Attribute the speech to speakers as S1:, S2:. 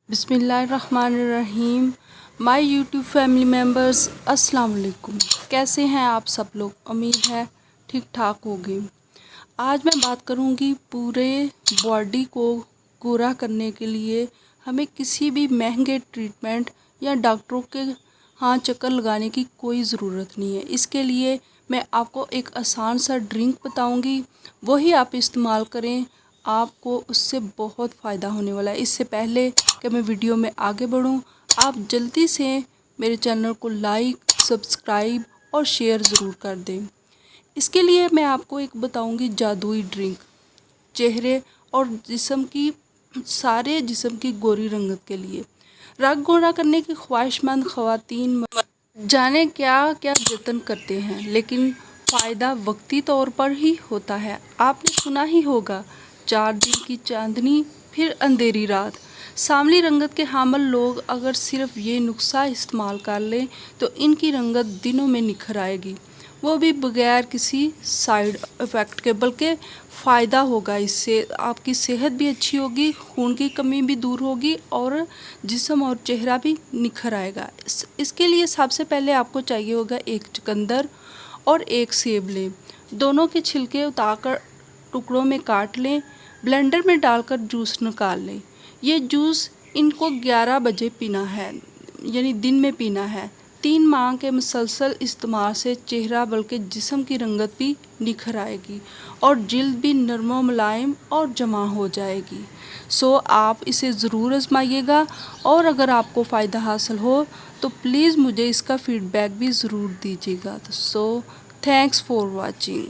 S1: बिस्मिल्लाहिर्रहमानिर्रहीम। My YouTube family members, अस्सलाम वालेकुम। कैसे हैं आप सब लोग? उम्मीद है ठीक ठाक होगी। आज मैं बात करूंगी पूरे बॉडी को गोरा करने के लिए हमें किसी भी महंगे ट्रीटमेंट या डॉक्टरों के चक्कर लगाने की कोई ज़रूरत नहीं है। इसके लिए मैं आपको एक आसान सा ड्रिंक बताऊंगी, वही आप इस्तेमाल करें, आपको उससे बहुत फ़ायदा होने वाला है। इससे पहले कि मैं वीडियो में आगे बढ़ूं, आप जल्दी से मेरे चैनल को लाइक, सब्सक्राइब और शेयर ज़रूर कर दें। इसके लिए मैं आपको एक बताऊंगी जादुई ड्रिंक, चेहरे और सारे जिस्म की गोरी रंगत के लिए। रंग गोरा करने की ख्वाहिशमंद ख़वातीन जाने क्या क्या जतन करते हैं, लेकिन फ़ायदा वक्ती तौर पर ही होता है। आपने सुना ही होगा, 4 दिन की चांदनी फिर अंधेरी रात। सांवली रंगत के हामिल लोग अगर सिर्फ ये नुस्खा इस्तेमाल कर लें तो इनकी रंगत दिनों में निखर आएगी, वो भी बगैर किसी साइड इफ़ेक्ट के। बल्कि फ़ायदा होगा, इससे आपकी सेहत भी अच्छी होगी, खून की कमी भी दूर होगी और जिस्म और चेहरा भी निखर आएगा। इसके लिए सबसे पहले आपको चाहिए होगा एक चुकंदर और एक सेब लें। दोनों के छिलके उतारकर टुकड़ों में काट लें। ब्लेंडर में डालकर जूस निकाल लें। ये जूस इनको 11 बजे पीना है, यानी दिन में पीना है। 3 माह के मुसलसल इस्तेमाल से चेहरा बल्कि जिस्म की रंगत भी निखर आएगी और जिल्द भी नरम मुलायम और जमा हो जाएगी। सो आप इसे ज़रूर आजमाइएगा और अगर आपको फ़ायदा हासिल हो तो प्लीज़ मुझे इसका फ़ीडबैक भी ज़रूर दीजिएगा। So thanks for watching.